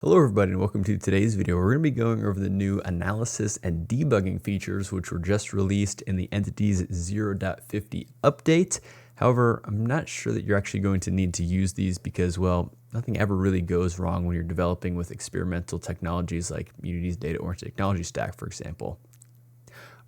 Hello everybody and welcome to today's video. We're going to be going over the new analysis and debugging features which were just released in the Entities 0.50 update. However, I'm not sure that you're actually going to need to use these because, well, nothing ever really goes wrong when you're developing with experimental technologies like Unity's data-oriented technology stack, for example.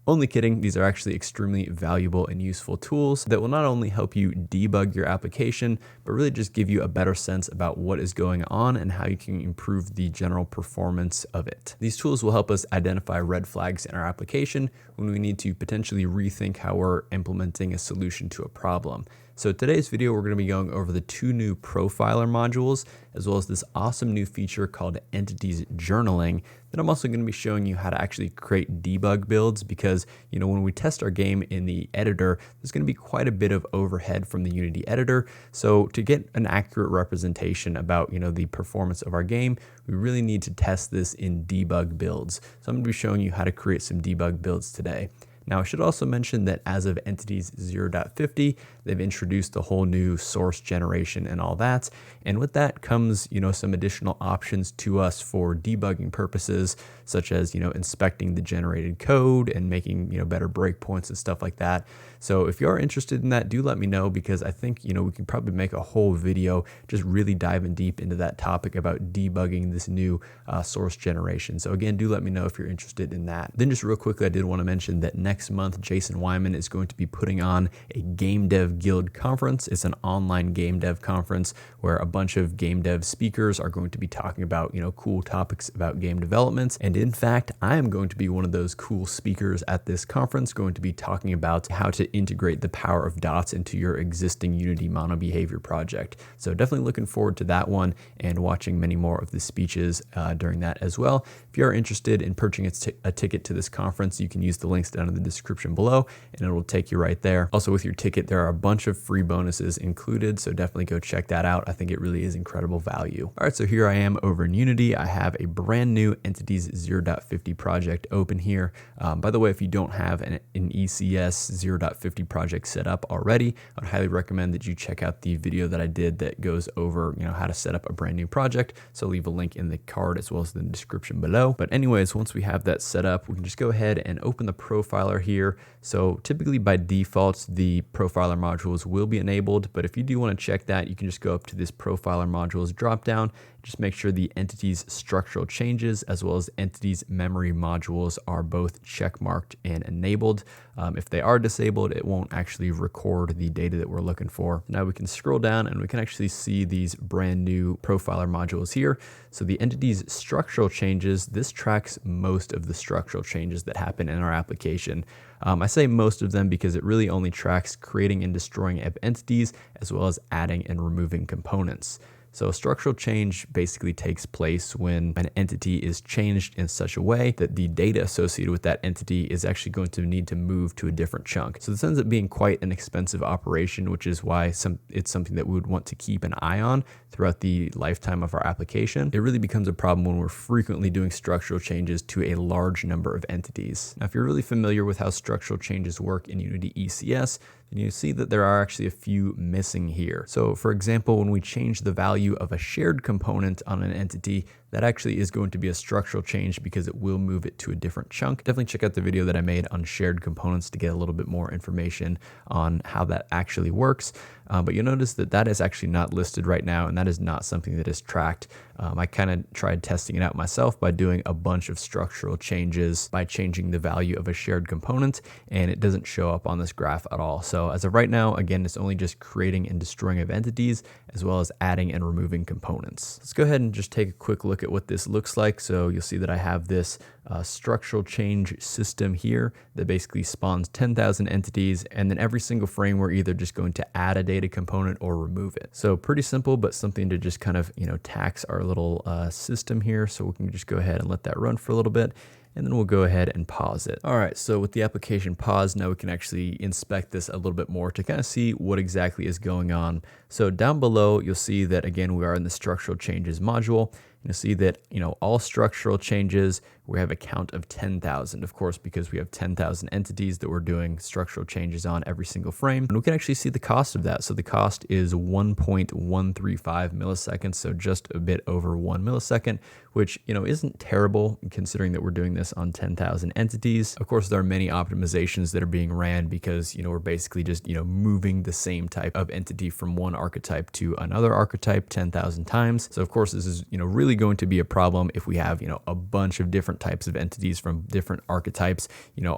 Only kidding, these are actually extremely valuable and useful tools that will not only help you debug your application, but really just give you a better sense about what is going on and how you can improve the general performance of it. These tools will help us identify red flags in our application when we need to potentially rethink how we're implementing a solution to a problem. So today's video, we're going to be going over the two new profiler modules, as well as this awesome new feature called Entities Journaling. Then I'm also going to be showing you how to actually create debug builds because, when we test our game in the editor, there's going to be quite a bit of overhead from the Unity editor. So to get an accurate representation about, the performance of our game, we really need to test this in debug builds. So I'm going to be showing you how to create some debug builds today. Now, I should also mention that as of Entities 0.50, they've introduced a whole new source generation and all that. And with that comes, some additional options to us for debugging purposes, such as, inspecting the generated code and making, better breakpoints and stuff like that. So if you are interested in that, do let me know because I think, we can probably make a whole video just really diving deep into that topic about debugging this new source generation. So again, do let me know if you're interested in that. Then just real quickly, I did want to mention that next month, Jason Wyman is going to be putting on a Game Dev Guild conference. It's an online game dev conference where a bunch of game dev speakers are going to be talking about, cool topics about game development. And in fact, I am going to be one of those cool speakers at this conference, going to be talking about how to integrate the power of dots into your existing Unity mono behavior project. So definitely looking forward to that one and watching many more of the speeches during that as well. If you are interested in purchasing a ticket to this conference, you can use the links down in the description below and it will take you right there. Also with your ticket, there are a bunch of free bonuses included, so definitely go check that out. I think it really is incredible value. All right, so here I am over in Unity. I have a brand new Entities 0.50 project open here. By the way, if you don't have an ECS 0.50 project set up already, I'd highly recommend that you check out the video that I did that goes over how to set up a brand new project. So I'll leave a link in the card as well as in the description below. But anyways, once we have that set up, we can just go ahead and open the profiler here. So typically by default, the profiler modules will be enabled, but if you do want to check that, you can just go up to this profiler modules dropdown. Just make sure the entities structural changes as well as entities memory modules are both checkmarked and enabled. If they are disabled, it won't actually record the data that we're looking for. Now we can scroll down and we can actually see these brand new profiler modules here. So the entities structural changes, this tracks most of the structural changes that happen in our application. I say most of them because it really only tracks creating and destroying entities as well as adding and removing components. So a structural change basically takes place when an entity is changed in such a way that the data associated with that entity is actually going to need to move to a different chunk. So this ends up being quite an expensive operation, which is why it's something that we would want to keep an eye on throughout the lifetime of our application. It really becomes a problem when we're frequently doing structural changes to a large number of entities. Now, if you're really familiar with how structural changes work in Unity ECS, then you see that there are actually a few missing here. So for example, when we change the value of a shared component on an entity, that actually is going to be a structural change because it will move it to a different chunk. Definitely check out the video that I made on shared components to get a little bit more information on how that actually works. But you'll notice that that is actually not listed right now, and that is not something that is tracked. I kind of tried testing it out myself by doing a bunch of structural changes by changing the value of a shared component, and it doesn't show up on this graph at all. So as of right now, again, it's only just creating and destroying of entities as well as adding and removing components. Let's go ahead and just take a quick look at what this looks like. So you'll see that I have this structural change system here that basically spawns 10,000 entities, and then every single frame we're either just going to add a data component or remove it. So pretty simple, but something to just kind of tax our little system here. So we can just go ahead and let that run for a little bit, and then we'll go ahead and pause it. All right, so with the application paused, now we can actually inspect this a little bit more to kind of see what exactly is going on. So down below, you'll see that again, we are in the structural changes module. you'll see that, all structural changes, we have a count of 10,000, of course, because we have 10,000 entities that we're doing structural changes on every single frame. And we can actually see the cost of that. So the cost is 1.135 milliseconds, so just a bit over 1 millisecond, which, isn't terrible considering that we're doing this on 10,000 entities. Of course, there are many optimizations that are being ran because, we're basically just, moving the same type of entity from one archetype to another archetype 10,000 times. So of course, this is, really going to be a problem if we have, a bunch of different types of entities from different archetypes,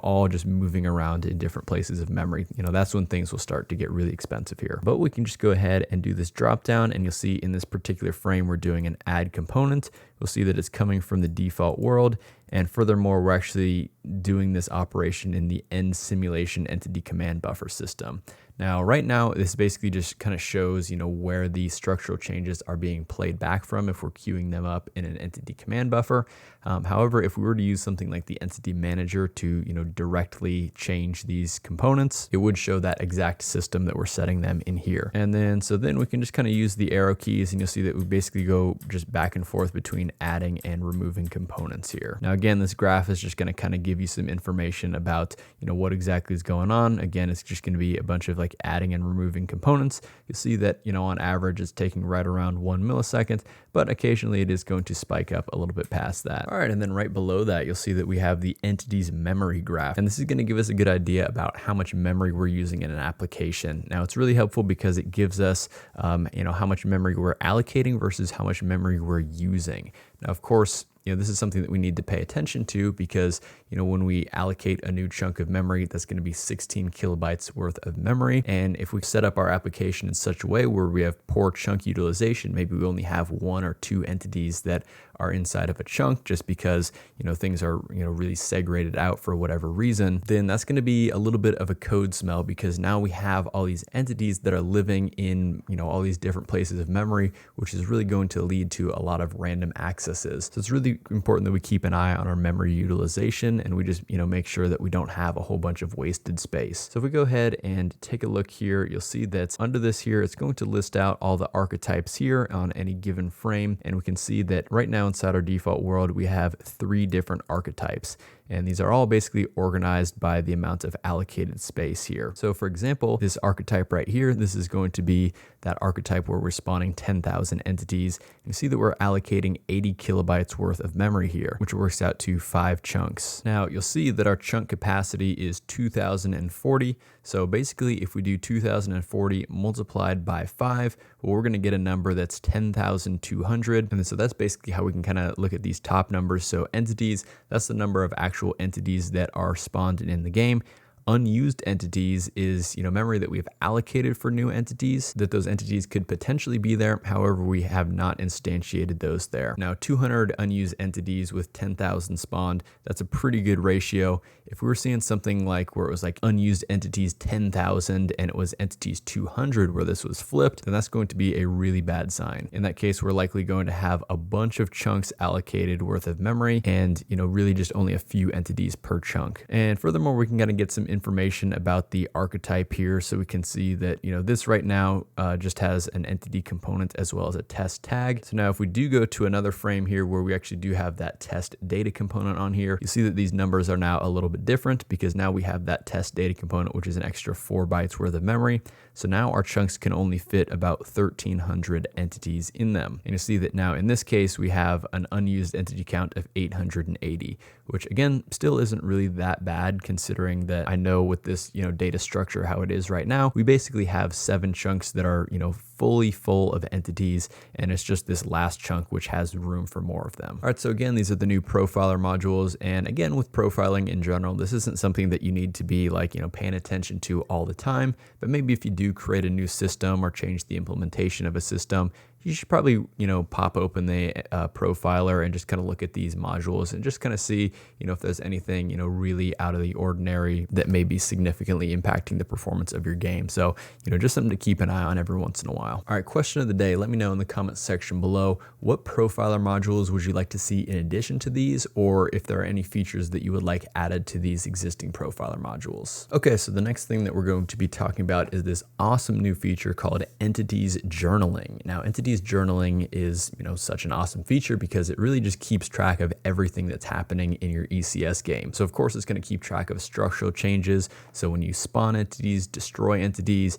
all just moving around in different places of memory. That's when things will start to get really expensive here. But we can just go ahead and do this drop down, and you'll see in this particular frame, we're doing an add component. We'll see that it's coming from the default world. And furthermore, we're actually doing this operation in the end simulation entity command buffer system. Now, right now, this basically just kind of shows, where the structural changes are being played back from if we're queuing them up in an entity command buffer. However, if we were to use something like the entity manager to, directly change these components, it would show that exact system that we're setting them in here. And then, so then we can just kind of use the arrow keys, and you'll see that we basically go just back and forth between adding and removing components here. Now, again, this graph is just going to kind of give you some information about, what exactly is going on. Again, it's just going to be a bunch of like adding and removing components. You'll see that, on average, it's taking right around 1 millisecond, but occasionally it is going to spike up a little bit past that. All right, and then right below that, you'll see that we have the entity's memory graph, and this is going to give us a good idea about how much memory we're using in an application. Now, it's really helpful because it gives us, how much memory we're allocating versus how much memory we're using. Now, of course, this is something that we need to pay attention to because, when we allocate a new chunk of memory, that's going to be 16 kilobytes worth of memory. And if we set up our application in such a way where we have poor chunk utilization, maybe we only have 1 or 2 entities that are inside of a chunk just because, things are, really segregated out for whatever reason, then that's going to be a little bit of a code smell because now we have all these entities that are living in, all these different places of memory, which is really going to lead to a lot of random accesses. So it's really important that we keep an eye on our memory utilization and we just, make sure that we don't have a whole bunch of wasted space. So if we go ahead and take a look here, you'll see that under this here, it's going to list out all the archetypes here on any given frame. And we can see that right now inside our default world, we have 3 different archetypes. And these are all basically organized by the amount of allocated space here. So for example, this archetype right here, this is going to be that archetype where we're spawning 10,000 entities. You see that we're allocating 80 kilobytes worth of memory here, which works out to 5 chunks. Now you'll see that our chunk capacity is 2040. So basically if we do 2040 multiplied by 5, well, we're gonna get a number that's 10,200. And so that's basically how we can kind of look at these top numbers. So entities, that's the number of actual entities that are spawned in the game. Unused entities is, memory that we've allocated for new entities, that those entities could potentially be there. However, we have not instantiated those there. Now, 200 unused entities with 10,000 spawned, that's a pretty good ratio. If we were seeing something like where it was like unused entities 10,000 and it was entities 200 where this was flipped, then that's going to be a really bad sign. In that case, we're likely going to have a bunch of chunks allocated worth of memory and, really just only a few entities per chunk. And furthermore, we can kind of get some information about the archetype here. So we can see that, this right now just has an entity component as well as a test tag. So now if we do go to another frame here where we actually do have that test data component on here, you see that these numbers are now a little bit different because now we have that test data component, which is an extra 4 bytes worth of memory. So now our chunks can only fit about 1,300 entities in them. And you see that now in this case, we have an unused entity count of 880, which again, still isn't really that bad considering that I know with this, data structure, how it is right now, we basically have 7 chunks that are, fully full of entities, and it's just this last chunk which has room for more of them. All right, so again, these are the new profiler modules, and again, with profiling in general, this isn't something that you need to be like, paying attention to all the time, but maybe if you do create a new system or change the implementation of a system, you should probably, pop open the profiler and just kind of look at these modules and just kind of see, if there's anything, really out of the ordinary that may be significantly impacting the performance of your game. So, just something to keep an eye on every once in a while. All right, question of the day. Let me know in the comments section below, what profiler modules would you like to see in addition to these, or if there are any features that you would like added to these existing profiler modules. Okay, so the next thing that we're going to be talking about is this awesome new feature called Entities Journaling. Now, Entities entities journaling is, such an awesome feature because it really just keeps track of everything that's happening in your ECS game. So of course it's going to keep track of structural changes. So when you spawn entities, destroy entities,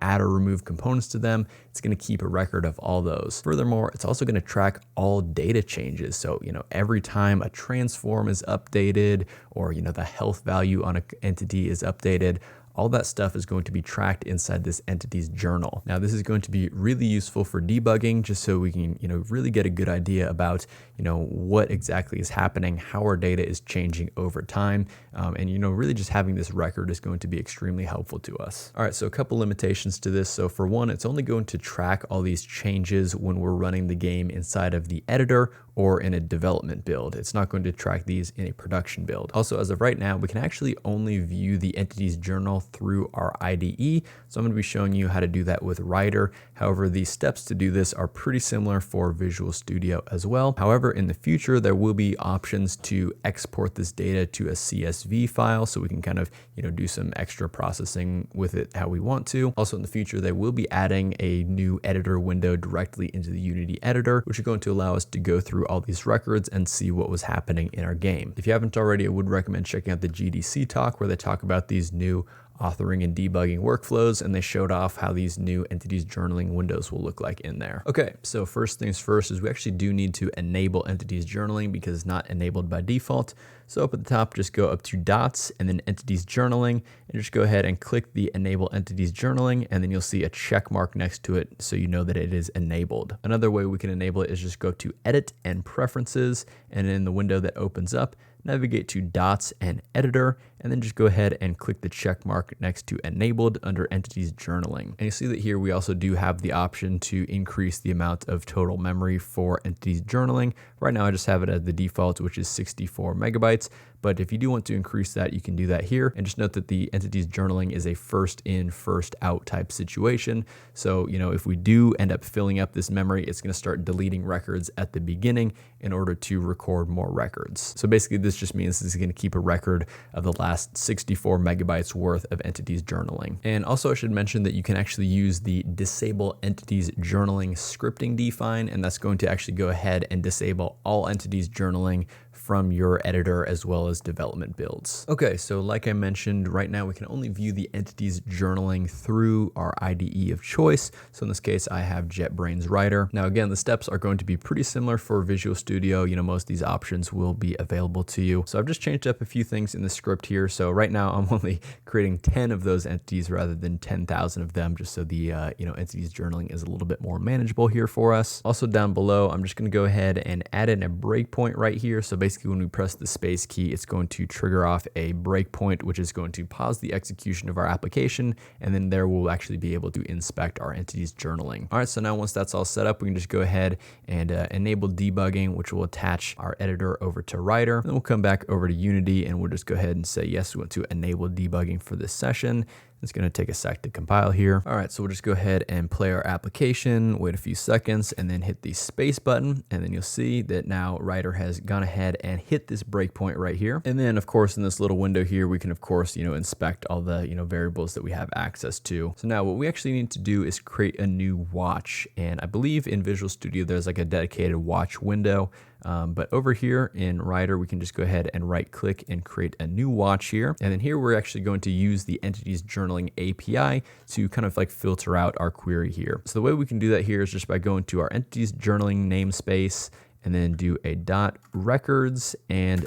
add or remove components to them, it's going to keep a record of all those. Furthermore, it's also going to track all data changes. So, every time a transform is updated or, the health value on an entity is updated, all that stuff is going to be tracked inside this entity's journal. Now, this is going to be really useful for debugging, just so we can, really get a good idea about, what exactly is happening, how our data is changing over time. And, really just having this record is going to be extremely helpful to us. All right, so a couple limitations to this. So for one, it's only going to track all these changes when we're running the game inside of the editor or in a development build. It's not going to track these in a production build. Also, as of right now, we can actually only view the entity's journal through our IDE. So I'm going to be showing you how to do that with Writer. However, the steps to do this are pretty similar for Visual Studio as well. However, in the future, there will be options to export this data to a CSV file, so we can kind of, do some extra processing with it how we want to. Also in the future, they will be adding a new editor window directly into the Unity editor, which is going to allow us to go through all these records and see what was happening in our game. If you haven't already, I would recommend checking out the GDC talk where they talk about these new authoring and debugging workflows, and they showed off how these new entities journaling windows will look like in there. Okay, so first things first is we actually do need to enable entities journaling because it's not enabled by default. So up at the top, just go up to dots and then entities journaling, and just go ahead and click the enable entities journaling, and then you'll see a check mark next to it so you know that it is enabled. Another way we can enable it is just go to edit and preferences, and in the window that opens up, navigate to dots and editor, and then just go ahead and click the check mark next to enabled under entities journaling. And you see that here we also do have the option to increase the amount of total memory for entities journaling. Right now I just have it as the default, which is 64 megabytes. But if you do want to increase that, you can do that here. And just note that the entities journaling is a first in, first out type situation. So, if we do end up filling up this memory, it's going to start deleting records at the beginning in order to record more records. So basically this just means this is going to keep a record of the last 64 megabytes worth of entities journaling. And also I should mention that you can actually use the disable entities journaling scripting define, and that's going to actually go ahead and disable all entities journaling from your editor as well as development builds. Okay, so like I mentioned, right now we can only view the entities journaling through our IDE of choice. So in this case, I have JetBrains Writer. Now again, the steps are going to be pretty similar for Visual Studio. Most of these options will be available to you. So I've just changed up a few things in the script here. So right now I'm only creating 10 of those entities rather than 10,000 of them, just so the entities journaling is a little bit more manageable here for us. Also down below, I'm just going to go ahead and add in a breakpoint right here. So basically when we press the space key, it's going to trigger off a breakpoint, which is going to pause the execution of our application. And then there we'll actually be able to inspect our entities journaling. All right, so now once that's all set up, we can just go ahead and enable debugging, which will attach our editor over to Writer. Then we'll come back over to Unity and we'll just go ahead and say, yes, we want to enable debugging for this session. It's going to take a sec to compile here. All right, so we'll just go ahead and play our application, wait a few seconds, and then hit the space button. And then you'll see that now Writer has gone ahead and hit this breakpoint right here. And then, of course, in this little window here, we can, of course, inspect all the, variables that we have access to. So now what we actually need to do is create a new watch. And I believe in Visual Studio, there's like a dedicated watch window. But over here in Writer, we can just go ahead and right click and create a new watch here. And then here we're actually going to use the entities journaling API to kind of like filter out our query here. So the way we can do that here is just by going to our entities journaling namespace and then do a .records and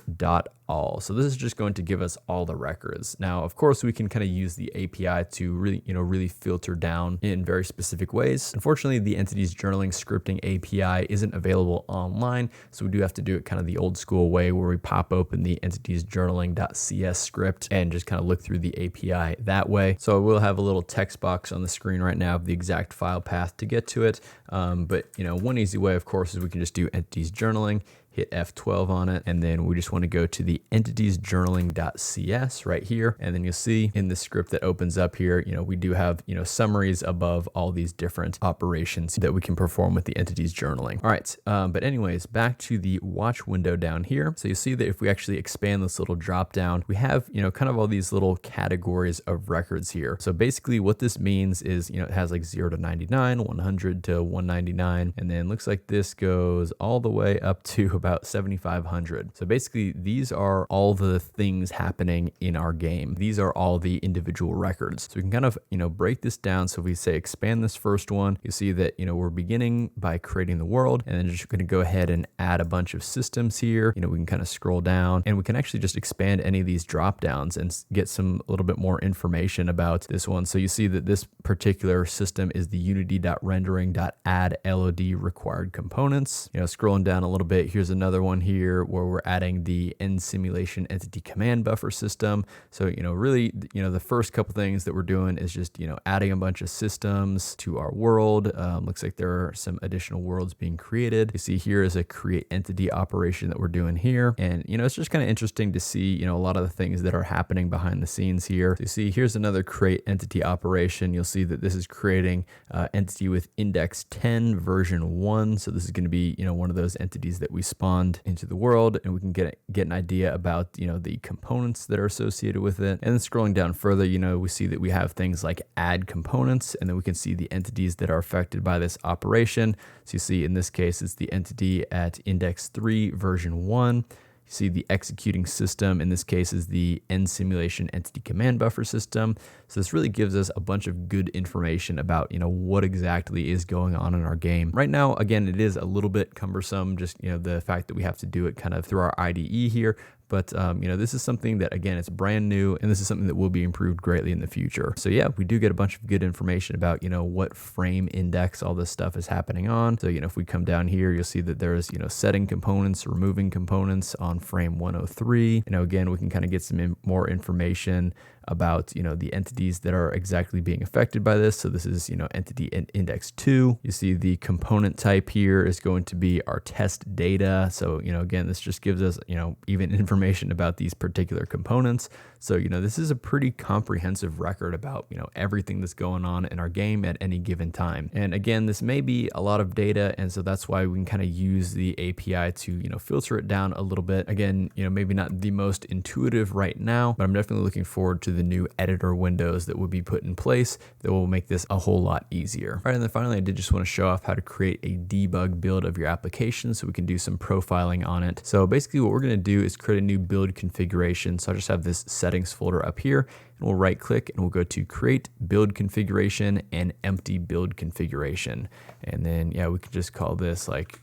.all. So this is just going to give us all the records. Now, of course, we can kind of use the API to really filter down in very specific ways. Unfortunately, the entities journaling scripting API isn't available online, so we do have to do it kind of the old school way where we pop open the entities journaling.cs script and just kind of look through the API that way. So we'll have a little text box on the screen right now of the exact file path to get to it. But one easy way, of course, is we can just do entities journaling, hit hit F12 on it, and then we just want to go to the entities journaling.cs right here. And then you'll see in the script that opens up here, we do have, summaries above all these different operations that we can perform with the entities journaling. All right. But anyways, back to the watch window down here. So you see that if we actually expand this little drop down, we have, kind of all these little categories of records here. So basically what this means is, it has like 0 to 99, 100 to 199, and then looks like this goes all the way up to about 7,500. So basically these are all the things happening in our game. These are all the individual records. So we can kind of, break this down. So if we say expand this first one, you see that, we're beginning by creating the world, and then just going to go ahead and add a bunch of systems here. We can kind of scroll down, and we can actually just expand any of these drop downs and get some a little bit more information about this one. So you see that this particular system is the unity.rendering.add LOD required components. Scrolling down a little bit, here's another one here where we're adding the end simulation entity command buffer system. So, really, the first couple things that we're doing is just, adding a bunch of systems to our world. Looks like there are some additional worlds being created. You see here is a create entity operation that we're doing here. And, it's just kind of interesting to see, a lot of the things that are happening behind the scenes here. So you see here's another create entity operation. You'll see that this is creating entity with index 10 version 1. So this is going to be, one of those entities that we spawned into the world, and we can get an idea about, the components that are associated with it. And then scrolling down further, we see that we have things like add components, and then we can see the entities that are affected by this operation. So you see in this case, it's the entity at index 3 version 1. You see the executing system, in this case, is the end simulation entity command buffer system. So this really gives us a bunch of good information about, what exactly is going on in our game. Right now, again, it is a little bit cumbersome, just, the fact that we have to do it kind of through our IDE here. But, this is something that, again, it's brand new, and this is something that will be improved greatly in the future. So yeah, we do get a bunch of good information about, what frame index all this stuff is happening on. So, if we come down here, you'll see that there's, setting components, removing components on frame 103. Again, we can kind of get some more information about, the entities that are exactly being affected by this. So this is, entity index 2. You see the component type here is going to be our test data. So, again, this just gives us, even information about these particular components. So, this is a pretty comprehensive record about, everything that's going on in our game at any given time. And again, this may be a lot of data, and so that's why we can kind of use the API to, filter it down a little bit. Again, maybe not the most intuitive right now, but I'm definitely looking forward to the new editor windows that will be put in place that will make this a whole lot easier. All right, and then finally, I did just want to show off how to create a debug build of your application so we can do some profiling on it. So basically what we're going to do is create a new build configuration. So I just have this settings folder up here, and we'll right click and we'll go to create build configuration and empty build configuration. And then, yeah, we could just call this like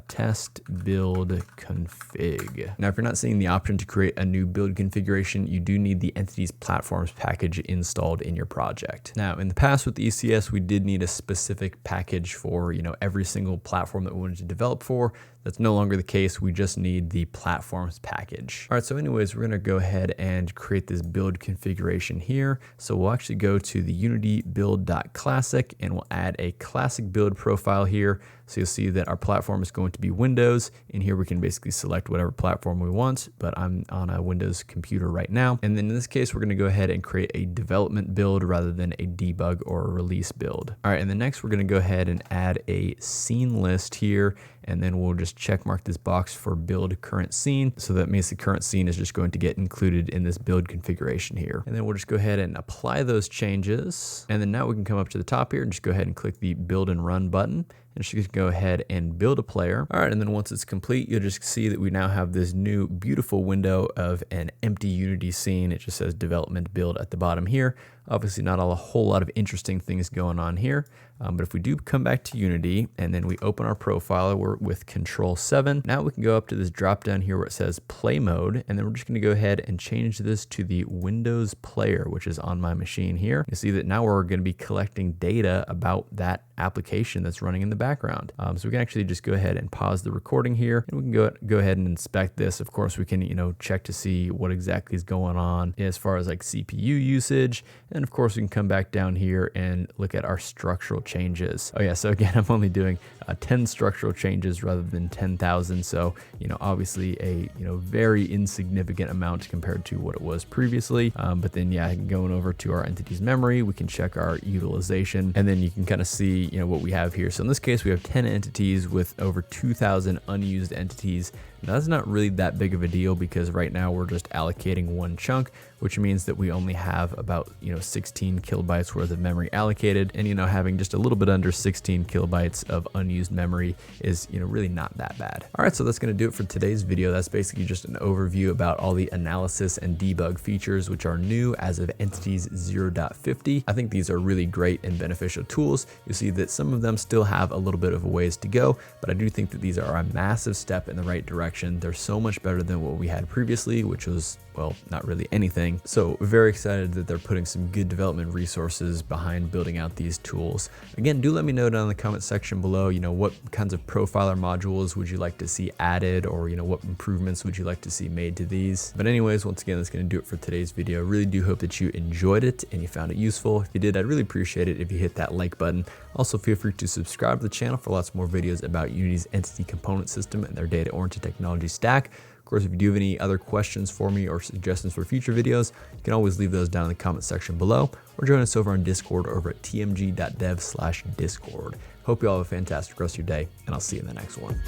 test build config. Now, if you're not seeing the option to create a new build configuration, you do need the entities platforms package installed in your project. Now, in the past with the ECS, we did need a specific package for, every single platform that we wanted to develop for. That's no longer the case. We just need the platforms package. All right, so anyways, we're gonna go ahead and create this build configuration here. So we'll actually go to the unity build.classic, and we'll add a classic build profile here. So you'll see that our platform is going to be Windows. In here, we can basically select whatever platform we want, but I'm on a Windows computer right now. And then in this case, we're gonna go ahead and create a development build rather than a debug or a release build. All right, and then next we're gonna go ahead and add a scene list here, and then we'll just check mark this box for build current scene. So that means the current scene is just going to get included in this build configuration here. And then we'll just go ahead and apply those changes. And then now we can come up to the top here and just go ahead and click the build and run button. And just go ahead and build a player. All right, and then once it's complete, you'll just see that we now have this new beautiful window of an empty Unity scene. It just says development build at the bottom here. Obviously not a whole lot of interesting things going on here. But if we do come back to Unity and then we open our profile with Control-7, now we can go up to this drop down here where it says play mode. And then we're just gonna go ahead and change this to the Windows player, which is on my machine here. You see that now we're gonna be collecting data about that application that's running in the background. So we can actually just go ahead and pause the recording here, and we can go ahead and inspect this. Of course, we can, check to see what exactly is going on as far as like CPU usage. And of course, we can come back down here and look at our structural changes. Oh yeah, so again, I'm only doing 10 structural changes rather than 10,000. So, obviously a, very insignificant amount compared to what it was previously. But then yeah, going over to our entities memory, we can check our utilization, and then you can kind of see, what we have here. So in this case, we have 10 entities with over 2,000 unused entities. Now, that's not really that big of a deal because right now we're just allocating one chunk, which means that we only have about 16 kilobytes worth of memory allocated, and having just a little bit under 16 kilobytes of unused memory is really not that bad. All right, so that's going to do it for today's video. That's basically just an overview about all the analysis and debug features which are new as of entities 0.50. I think these are really great and beneficial tools. You'll see that some of them still have a little bit of a ways to go, but I do think that these are a massive step in the right direction. They're so much better than what we had previously, which was, well, not really anything. So very excited that they're putting some good development resources behind building out these tools. Again, do let me know down in the comment section below, what kinds of profiler modules would you like to see added, or what improvements would you like to see made to these. But anyways, once again, that's going to do it for today's video. I really do hope that you enjoyed it and you found it useful. If you did, I'd really appreciate it if you hit that like button. Also, feel free to subscribe to the channel for lots more videos about Unity's entity component system and their data-oriented technology stack. Of course, if you do have any other questions for me or suggestions for future videos, you can always leave those down in the comment section below, or join us over on Discord over at tmg.dev/discord. Hope you all have a fantastic rest of your day, and I'll see you in the next one.